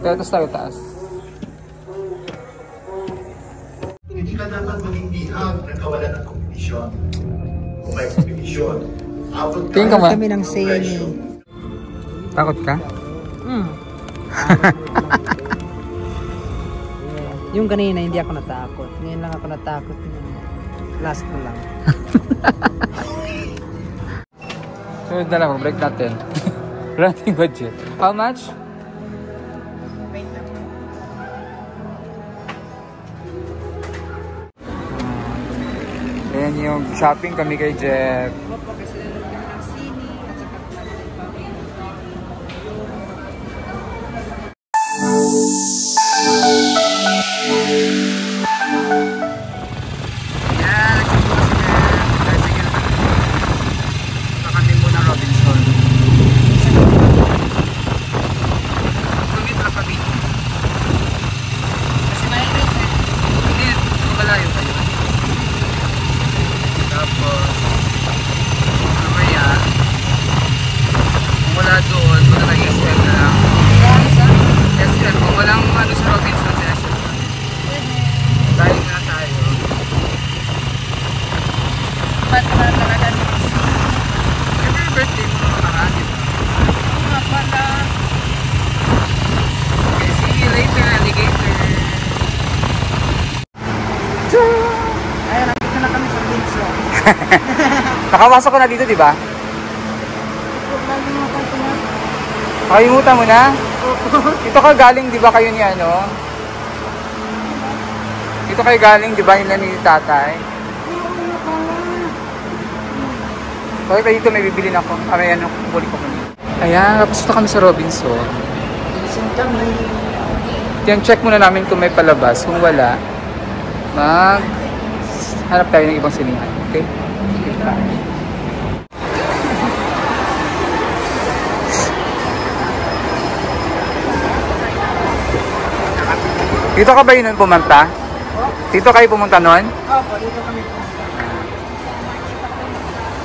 Tapos tayo taas. Hindi ka dapat maging bihag na kawalan ng kompetisyon. Kung may kompetisyon, abot kami ng sale. Takot ka? Yung kanina hindi ako natakot. Ngayon lang ako natakot. Last ko lang. Sunod na lang, mag-break natin. Running budget. How much? Ayan yung shopping kami kay Jeff. Nakapasok ko na dito, di ba? Nakalimutan mo na? Dito ka galing, di ba kayo ni ano? Dito kayo galing, di ba nila ni tatay? Okay, pa dito may bibili na ako. May ano, buli ko muna. Ayan, tapos na kami sa Robinson. Robinson kami. Yan, check muna namin kung may palabas. Kung wala, hanap tayo ng ibang sinihan. Okay? Dito ka ba yun nun pumunta? Dito kayo pumunta nun? Opo, dito kami pumunta.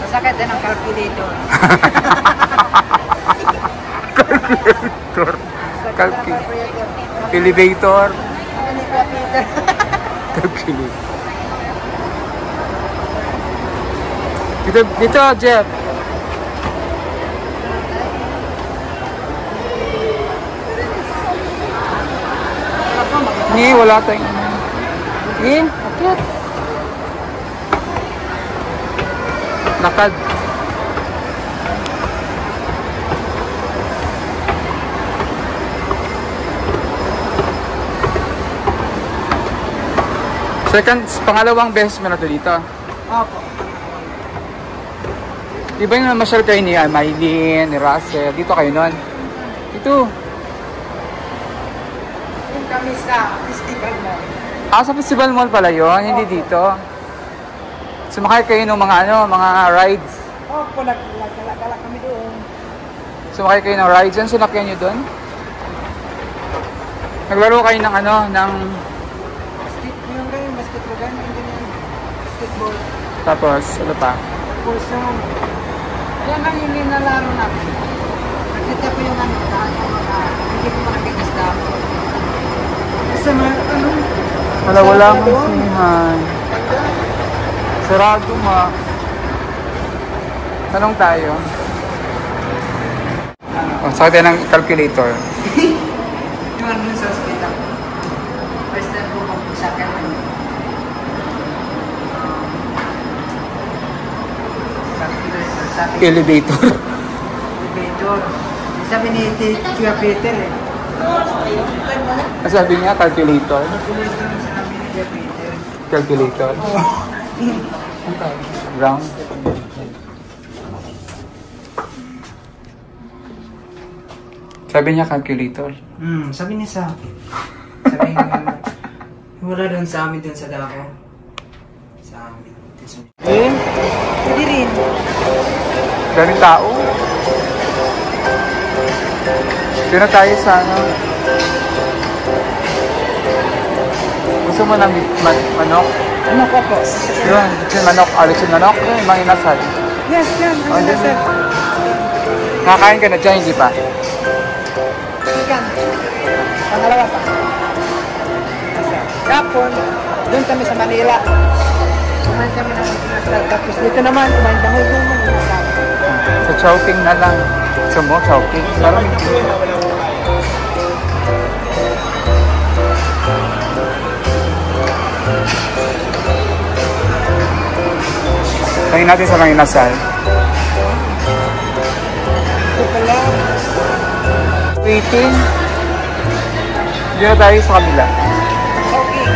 Masakit din ang calculator. Elevator. Calculator. Dito, Jeff. Ni, wala tayong ano. Ni, akit. Lakad. Pangalawang beses mo na ito dito. Opo. Di ba yung namasyal kayo ni Maylin, ni Russell? Dito kayo nun? Dito. Yung kami sa festival mall. Sa festival mall pala yun, hindi dito. Sumakay kayo ng mga mga rides. Opo, galak kami doon. Sumakay kayo ng rides. Yan, sinakyan nyo doon? Naglaro kayo ng basketball. Tapos, ano pa? Tapos, yan ang hindi nalaro namin. Nakita ko yung hindi ko makakitas damo. Kasi wala akong sinihan. Sarado nga. Tanong tayo. Sakit tayo ng calculator. Yung ano sa hospital. First time ko mag-sakit. Elevator. Sabi ni Tia Peter eh. Sabi niya, calculator. Calculator. Brown. Sabi niya, calculator. Sabi niya sabi niya, wala doon sa amin doon sa Davao. Sa amin. Hindi rin. Daming tao. Sino tayo sa Gusto mo ng manok? Manok po. Yun, manok. Alis yung manok. Yung mga inasal. Yes, yan. Ang inasal. Nakakain ka na dyan, hindi pa? Ikan. Pangalawa pa. Kapon, doon kami sa Manila. Kumain kami ng inasal. Tapos dito naman, kumain kami doon ng inasal. Sa Chowking na lang. Gusto mo, Chowking? Sarap. Tingin natin sa mga inasal. Ito pala. Waiting. Hindi na tayo sa kabila. Okay.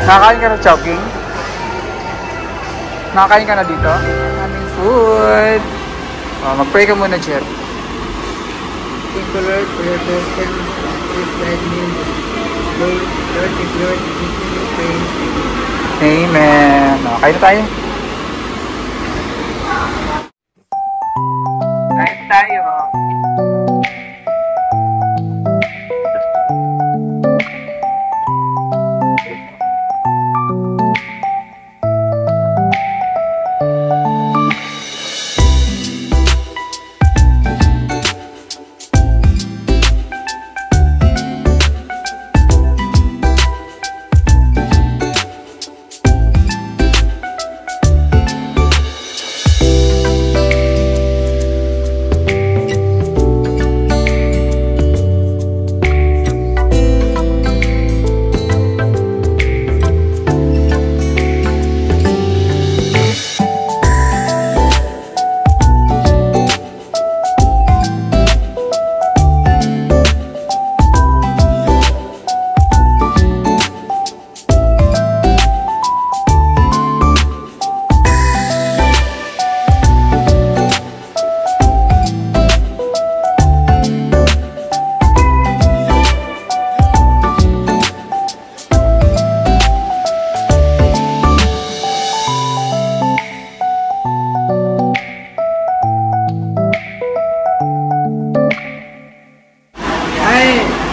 Nakakain ka na Chowking? Nakakain ka na dito? Aming food. Mag-pray ka muna, Jer. Thank you, Lord, for your blessings. Please guide me in this day. Lord, if you are to give me your praise. Amen. Kain na tayo. Kain tayo.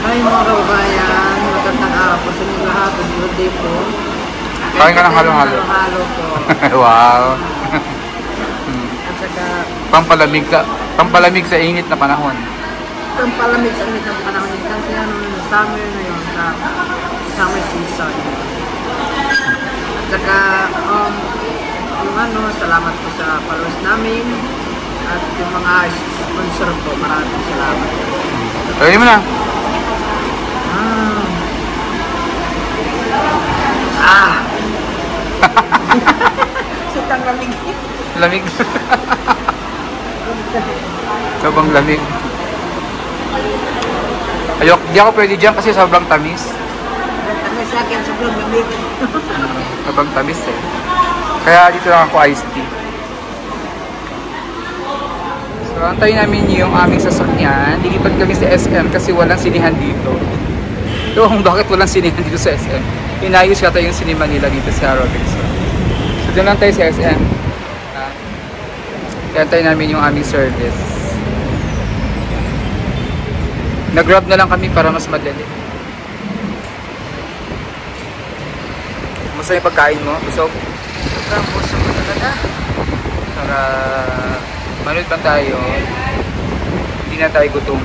Hi mga kababayan, magandang araw po sa inyo lahat. Good day po. Kain ka ng halo-halo. Halo po. Wow. At saka, Pampalamig sa init na panahon. pampalamig sa init ng panahon yun. Kasi summer na yun, sa summer season. At saka, salamat po sa followers namin. At yung mga sponsor po, maraming salamat. Kaya mo na. Sutang lamig. Lamig. Sobrang lamig. Di ako pwede dyan kasi sobrang tamis. Ano sa akin, sobrang lamig. Sobrang tamis eh. Kaya dito lang ako iced tea. So, antayin namin yung aming sasakyan. Lilipat kami sa SM kasi walang sinihan dito. Ewan bakit walang sinihan dito sa SM. Inayos yata yung sinima nila dito sa Robinson. So, doon lang tayo sa SM. Kaya antayin namin yung aming service. Nag-grab na lang kami para mas madali. Kumusta yung pagkain mo? Busog? Sobrang puso ko talaga. Para manood pa tayo, hindi na tayo gutom.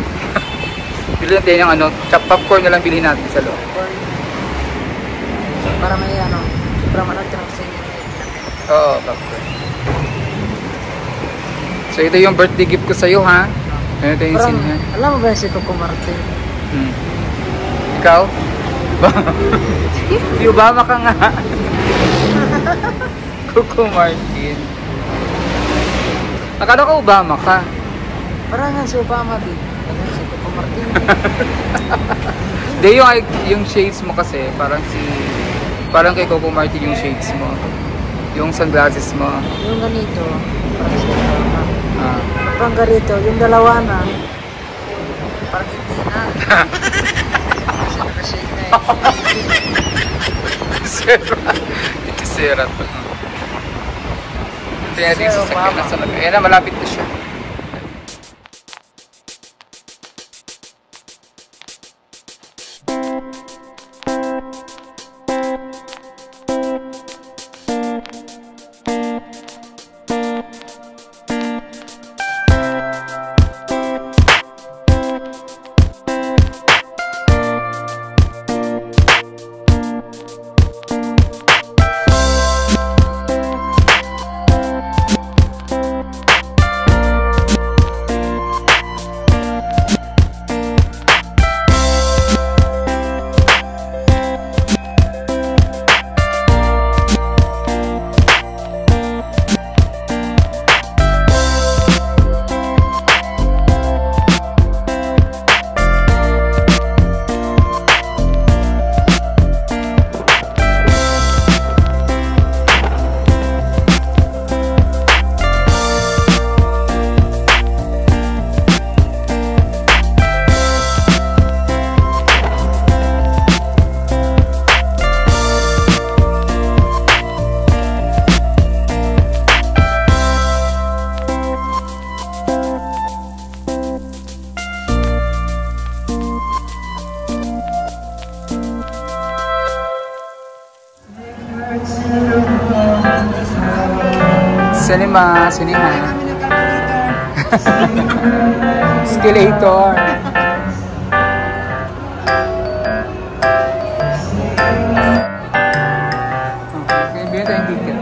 Bilhin natin yung chop popcorn na lang bilhin natin sa loob. Para may para manood ka ng singing. Oo, popcorn. So ito yung birthday gift ko sa'yo, ha? Ito yung sinhan. Alam mo ba si Coco Martin? Ikaw? Si Obama ka nga. Coco Martin. Akala ko Obama ka. Parang nga si Obama din. Parang si Coco Martin. Hindi, yung shades mo kasi, parang kay Coco Martin yung shades mo. Yung sunglasses mo. Yung ganito, parang si Obama. Parang ganito, yung dalawa na, parang hindi na. Kasi nakashake na Ito sira to. Ito yung ating sasakyan na sa lagay. Ayan na, malapit na siya. Cinema, sinihan. Kami ng calculator. Escalator. Okay, bigyan tayong ticket.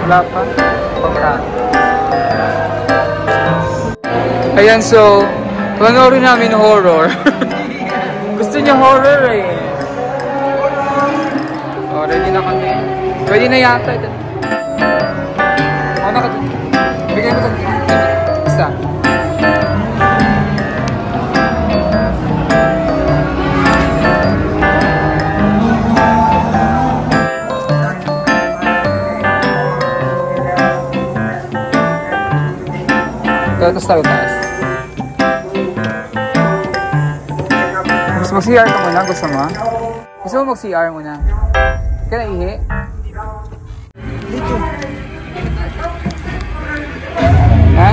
Wala pa. Pagka. Ayan, so, panoorin namin horror. Gusto niya horror eh. Oh, ready na kami. Pwede na yata ito. Oh, bigay mo ito. Isa. Tapos tayo taas. Gusto mag-CR ka muna? Gusto mo? Gusto mo mag-CR muna? Kaya ihi? Dito. Ha?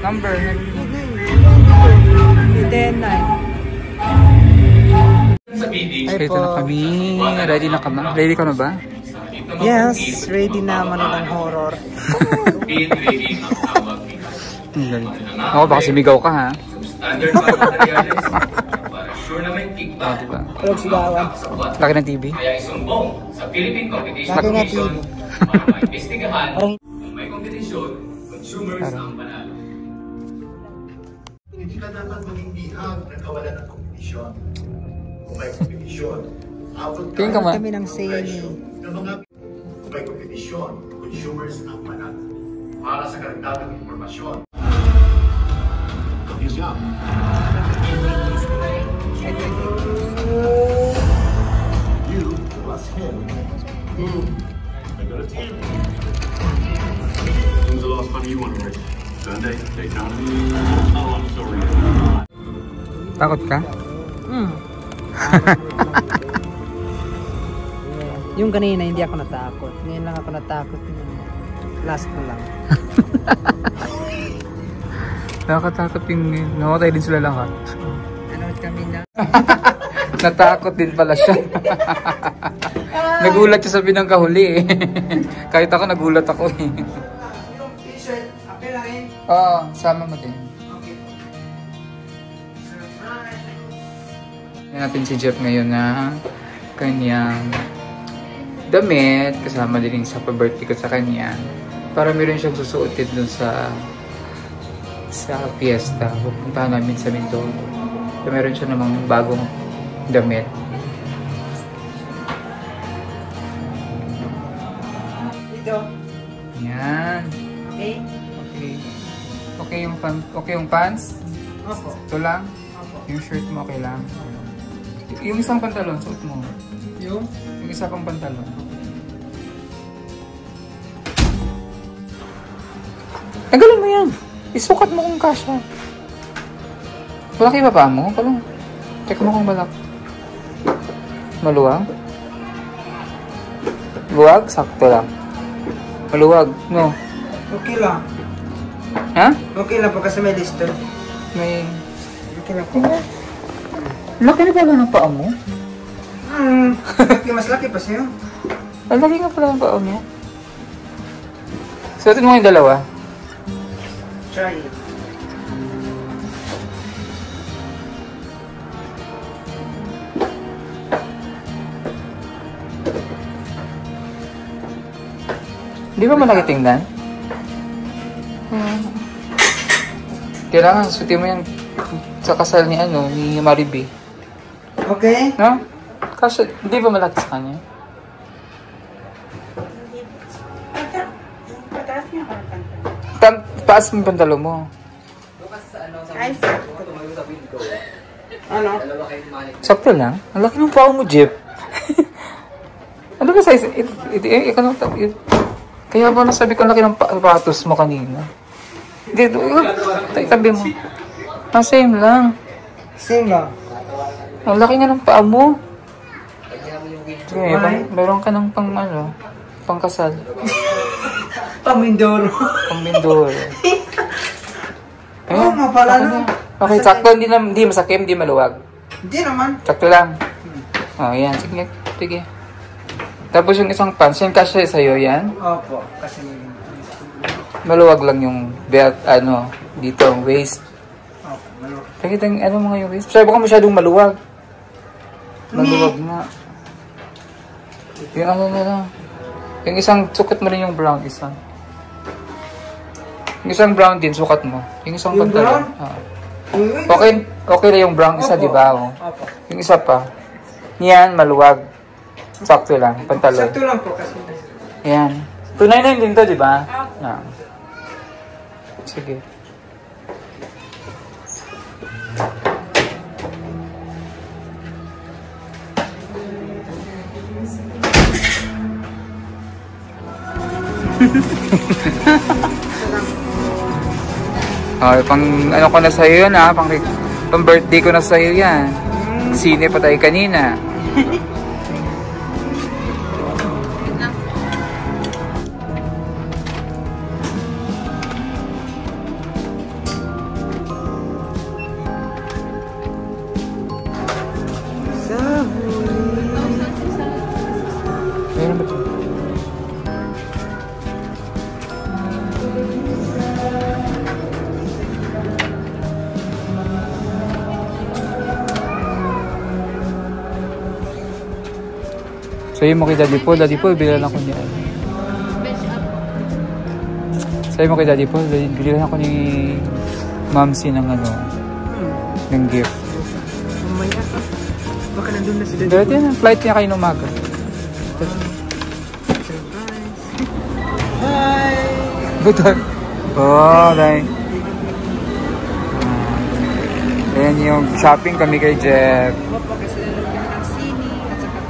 Number? 10-9. Ay, ito na kami. Ready na ka na? Ready ka na ba? Yes, ready na manood ng horror. Ako, baka sumigaw ka ha? Oh, diba? Huwag sigawan. Laki ng TV? Laki nga TV. Hindi ka dapat maging bihag na kawalan ng kompetisyon. Kung may kompetisyon, abot Tingin ka ma? Kami ng sale. ng mga kung may kompetisyon, consumers ang manat. Para sa karagdagang impormasyon. Yes, yeah. You plus him. I got a 10. When's the last time you won a race? Sunday? Daytona? Oh, I'm sorry. Takot ka? Yung kanina hindi ako natakot. Ngayon lang ako natakot. Last ko lang. Nakakatakot yung namatay din sila lahat. Nanood kami na. Natakot din pala siya. Nagulat siya sa binangkahuli eh. Kahit ako nagulat ako eh. Yung t-shirt, apel lang eh. Oo, sama mo din. Okay. Surprise! Yan natin si Jeff ngayon na kanyang damit. Kasama din sa pa-birthday ko sa kanya. Para meron siyang susuotin dun sa fiesta. Pupuntahan namin sa Mindoro. So, meron siya namang bagong damit. Dito. Yan. Okay? Okay. Okay yung pants? Opo. Ito lang? Opo. Yung shirt mo okay lang? Yung isang pantalon, suot mo. Yung? Yung isa pang pantalon. Tanggalin mo yan! Isukat mo kung kasha. Malaki ba pa mo? Palong. Check mo kung malak. Maluwag? Luwag? Sakto lang. Maluwag, no? Okay lang. Ha? Okay lang po kasi may listo. May... Okay lang po. Laki na pala ng paa mo? Mas laki pa siya. Ang laki nga pala ng paa mo. Suotin mo yung dalawa. Try it. Di ba malaki tingnan? Kailangan suotin mo yan sa kasal ni ni Mariby. Okay? No? Kasi, di ba malaki sa kanya? Taas mo yung pantalo mo. Ay, ano? Sakto lang. Ang laki ng paa mo, Jeep. Ano ba size? Kaya ba nasabi ko laki ng patos mo kanina? Hindi, tabi mo. Same lang. Same lang. Ang laki nga ng paa mo. Okay, meron ka ng pangkasal. Pamindoro. Pamindoro. Oo, mapala na. Okay, sakto. Hindi masakim, hindi maluwag. Hindi naman. Sakto lang. Yan. Sige. Sige. Tapos yung isang pants, yung kasya sa'yo yan? Opo, kasi maluwag lang yung belt, dito, waist. opo, maluwag. Pakita mo nga yung waist. Sabi ko masyadong maluwag. Maluwag na. Yung na lang. Yung isang, sukat mo rin yung brown isa. Yung isang brown din, sukat mo. Yung isang Yung pantalon. brown? Okay na yung brown isa, Opo. di ba? Oh. Opo. Yung isa pa. Yan, maluwag. Sakto lang, pantalon. Sakto lang po kasi. Yan. 299 din to, di ba? Sige. Okay, pang ko na sa'yo yan pang birthday ko na sa'yo yan. Sine pa tayo kanina. Meron ba ito? Sabi mo kay Daddy Paul, bilan ako niya. Sabi mo kay Daddy Paul, bilan ako ni Mamsi ng ng gift. Mamaya ka. Baka nandun na sila. Dito yan, flight niya kayo umaga. Bye! Betul. Oh, dahil. Ayan yung shopping kami kay Jeff. Opo, kasi nalagyan kami ng sini at saka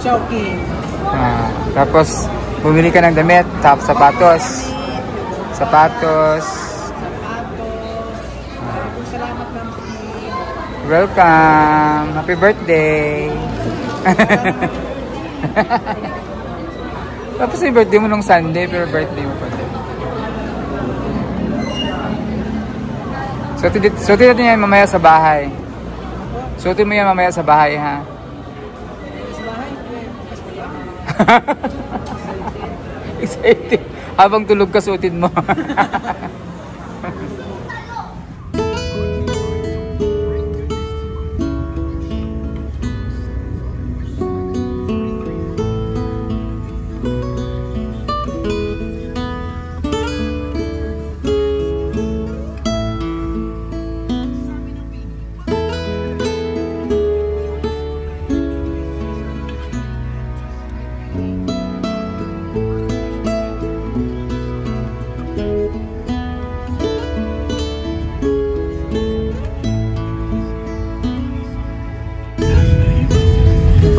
shopping. Tapos, bumili ka ng damit, tapos sapatos. Sapatos. Salamat lang. Welcome. Happy birthday. Tapos yung birthday mo nung Sunday, pero birthday mo pa din. Suotin natin yan mamaya sa bahay. Suotin mo yan mamaya sa bahay, ha? Sa bahay, Excited. Habang tulog ka, suotin mo.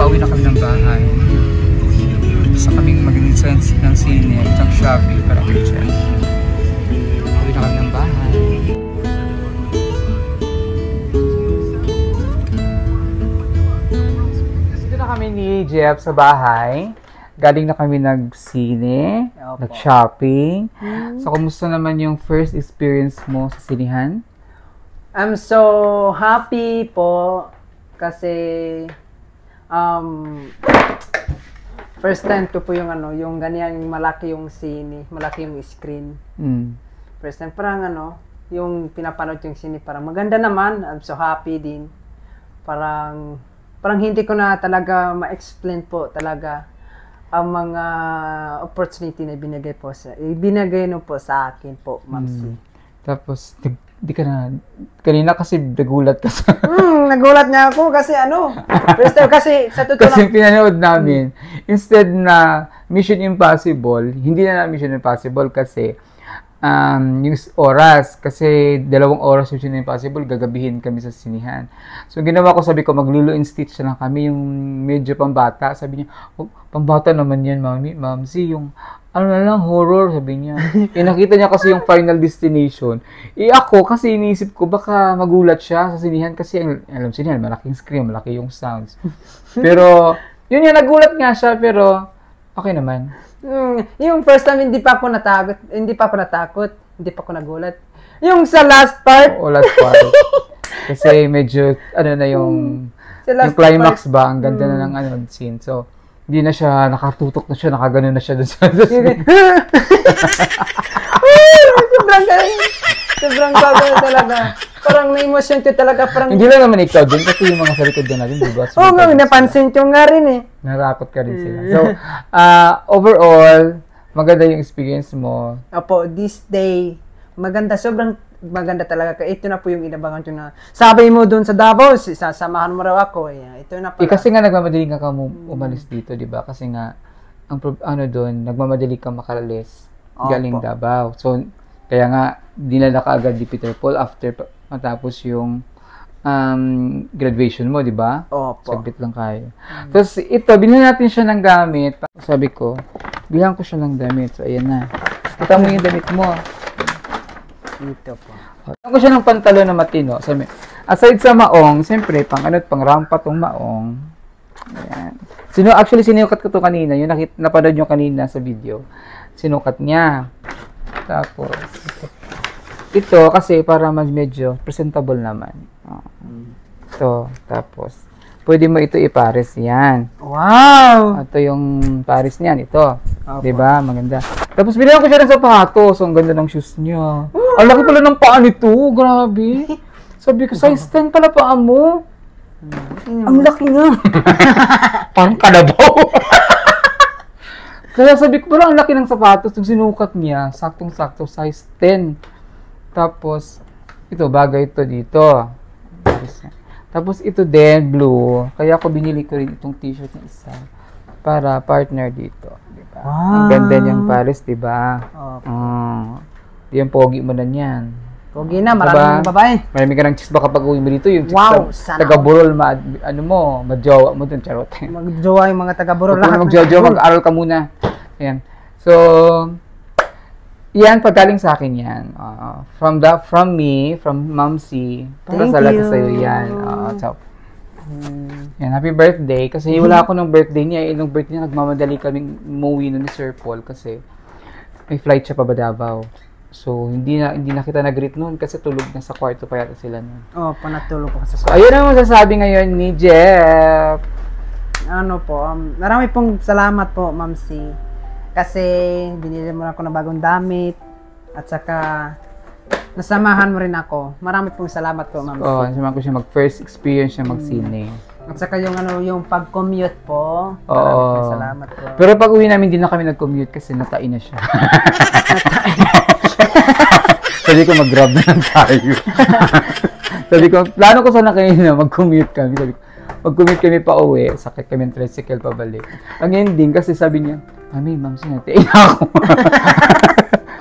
Pauwi na kami ng bahay. Gusto kaming mag-sense ng sine at shopping para kay Jeff. Pauwi na kami ng bahay. Dito na kami ni Jeff sa bahay. Galing na kami nag-sine, nag-shopping. So, kumusta naman yung first experience mo sa sinihan? I'm so happy po kasi first time ko po yung yung ganyan malaki yung sine, malaki yung screen. First time parang yung pinapanood yung sine parang maganda naman. I'm so happy din. Parang hindi ko na talaga ma-explain po talaga ang mga opportunity na binigay no po sa akin po, Ma'am C. Tapos, di ka na, kanina kasi nagulat ka sa... Nagulat niya ako kasi first time kasi sa totoo kasi pinanood namin, instead na Mission Impossible, hindi na Mission Impossible kasi yung oras. Kasi 2 oras yung impossible, gagabihin kami sa sinihan. So, ginawa ko, sabi ko, maglulu and stitch na lang kami, yung medyo pambata. Sabi niya, oh, pambata naman yan, ma'am. Yung, ano na lang, horror, sabi niya. Nakita niya kasi yung Final Destination. Ako, kasi iniisip ko, baka magulat siya sa sinihan. Kasi, alam sinihan, malaking screen, malaki yung sounds. Pero, yun yung nagulat nga siya, pero, okay naman. Yung first time, hindi pa ako natakot, hindi pa ako nagulat. Yung sa last part. Last part. Kasi medyo, na yung climax ba, ang ganda na ng scene. So, hindi na siya, nakatutok na siya, nakaganon na siya doon sa scene. Sobrang gagawin talaga. Parang na-emotion ko talaga. Hindi lang naman ikaw din, kasi yung mga sa likod din natin, diba? Napansin ko nga rin eh. Narakot ka rin sila. So, overall, maganda yung experience mo. Opo, this day, maganda, sobrang maganda talaga. Ito na po yung inabangan ko na, sabi mo doon sa Davao, sasamahan mo raw ako. Ito na pala. Kasi nga nagmamadali ka umalis dito, di ba? Kasi nga, doon, nagmamadali ka makalalis galing Davao. So, kaya nga, dinala ka agad di Peter Paul after matapos yung graduation mo, di ba? Opo. Saglit lang kayo. Tapos ito, bilhan natin siya ng gamit. Sabi ko, bilhan ko siya ng damit. So, ayan na. Kita mo yung damit mo. Ito po. Bilhan ko siya ng pantalon na matino. Sabi, aside sa maong, siyempre, pang rampa tong maong. Ayan. Actually, sinukat ko to kanina. Yung napanood nyo kanina sa video. Sinukat niya. Tapos, ito kasi para medyo presentable naman. Ito, tapos, pwede mo ito ipares yan. Wow! Ito yung pares niyan, ito. Diba? Maganda. Tapos, binigyan ko siya ng sapatos. So, ang ganda ng shoes niya. Ang laki pala ng paa nito. Grabe. Sabi ko, size 10 pala paa mo. Ang laki nga. Parang kalabaw. Kaya sabi ko, parang ang laki ng sapatos. Yung sinukat niya, saktong-sakto, size 10. Tapos, ito, bagay ito dito. Tapos, ito din, blue. Kaya ako binili ko rin itong t-shirt na isa. Para partner dito. Diba? Wow. Ang ganda niyang pares, diba? Yung pogi mo na niyan. Pogi na, maraming babae. Marami ka ng chicks baka pag uwi mo dito. Yung chicks taga-burol, madjowa mo dun, charot. Magjowa yung mga taga-burol. Magjowa, mag-aral ka muna. Ayan. So, yan, paggaling sa akin yan. From Ma'am C. Para sa lahat sa'yo yan. Yan, happy birthday. Kasi wala ako ng birthday niya. Nung birthday niya, nagmamadali kaming umuwi nun ni Sir Paul kasi may flight siya pa Davao. So, hindi na kita nag-greet noon kasi tulog na sa kwarto pa yata sila noon. Panatulog ko sa kwarto. So, ayun ang masasabi ngayon ni Jeff. Marami pong salamat po, Ma'am C. Kasi binili mo ako ng bagong damit at saka nasamahan mo rin ako. Marami pong salamat po, Ma'am C. Nasamahan ko siya first experience siya mag-cine. At saka yung pag-commute po. Maraming salamat po. Pero pag uwi namin, hindi na kami nag-commute kasi natain na siya. Sabi ko, mag-grab na lang tayo. Sabi ko, plano ko sana kayo na mag-commute kami. Sabi ko, mag-commute kami pa uwi, sakit kami ng tricycle pabalik. Ang ending, kasi sabi niya, Ma'am, sinatiin ako.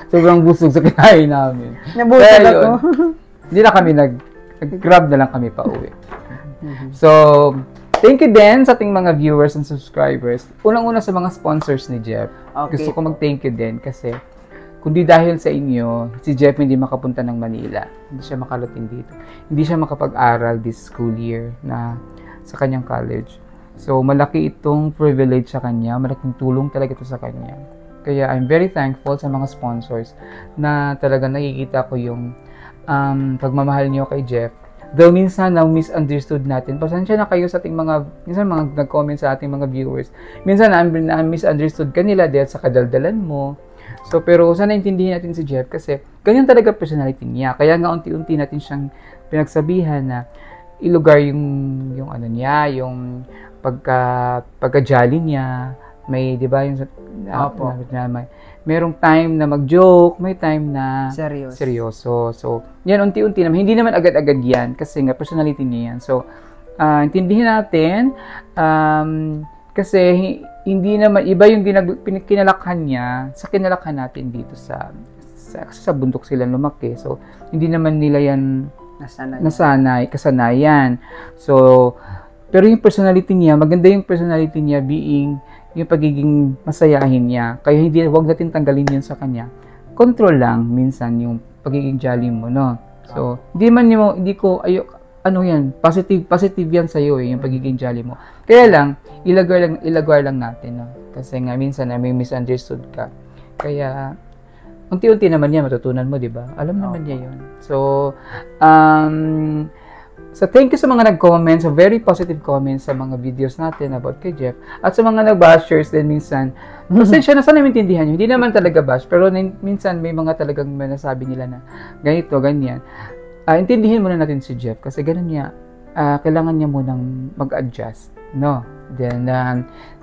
Sobrang busog sa kinain namin. Nabusog ako. Hindi na kami nag-grab na lang kami pa uwi. So, thank you din sa ating mga viewers and subscribers. Unang-una sa mga sponsors ni Jeff. Gusto ko mag-thank you din kasi kundi dahil sa inyo, si Jeff hindi makapunta ng Manila. Hindi siya makarating dito. Hindi siya makapag-aral this school year na sa kanyang college. So, malaki itong privilege sa kanya. Malaking tulong talaga ito sa kanya. Kaya, I'm very thankful sa mga sponsors na talaga nakikita ko yung pagmamahal niyo kay Jeff. Though minsan na-misunderstood natin. Pasensya na kayo sa ating minsan mga nag-comment sa ating mga viewers. Minsan na-misunderstood ka nila dahil sa kadaldalan mo. So, pero sana intindihin natin si Jeff kasi ganyan talaga personality niya. Kaya nga unti-unti natin siyang pinagsabihan na ilugar yung ano niya, yung pagka-jolly niya. May, di ba, yung merong time na mag-joke, may time na seryoso. So, yan, unti-unti naman. Hindi naman agad-agad yan kasi nga, personality niya yan. So, intindihin natin, kasi hindi naman, iba yung kinalakhan niya sa kinalakhan natin dito sa Kasi sa bundok sila lumaki. So, hindi naman nila yan kasanayan. So, pero yung personality niya, maganda yung personality niya being yung pagiging masayahin niya. Kaya wag natin tanggalin yun sa kanya. Control lang minsan yung pagiging jolly mo, no? So, hindi ko positive yan sa iyo yung pagiging jolly mo. Kaya lang ilagwar lang natin, no? Kasi nga minsan may misunderstood ka. Kaya unti-unti naman yan matutunan mo, 'di ba? Alam naman niya 'yun. So, thank you sa mga nag-comment, sa very positive comments sa mga videos natin about kay Jeff. At sa mga nag-bashers din minsan, pasensya na, sana maintindihan nyo. Hindi naman talaga bash, pero minsan may mga talagang nasabi nila na ganito, ganyan. Intindihin muna natin si Jeff kasi ganun niya, kailangan niya munang mag-adjust, no? Then,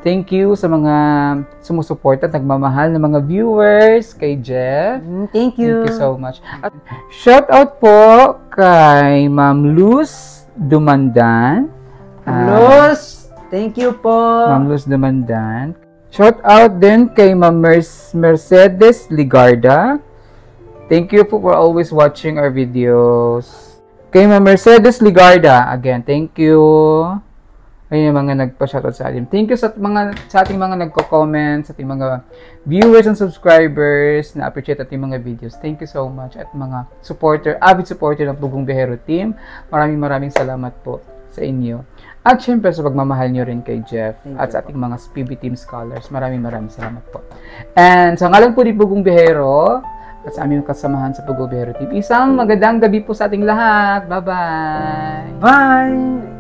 thank you sa mga sumusuporta at nagmamahal ng mga viewers kay Jeff. Thank you. Thank you so much. At shout out po kay Ma'am Luz Dumandan. Luz, thank you po. Ma'am Luz Dumandan. Shout out din kay Ma'am Mercedes Ligarda. Thank you po for always watching our videos. Kay Ma'am Mercedes Ligarda, again, thank you. Ayun yung mga nagpa-shoutout sa atin. Thank you sa ating mga nagko-comment, sa ating mga viewers and subscribers na appreciate ating mga videos. Thank you so much. At mga avid supporter ng Bugong Biyahero team. Maraming salamat po sa inyo. At syempre sa pagmamahal nyo rin kay Jeff at sa ating mga PB Team Scholars. Maraming salamat po. And sa ngalan po ni Bugong Biyahero at sa aming kasamahan sa Bugong Biyahero team, isang magandang gabi po sa ating lahat. Bye-bye! Bye!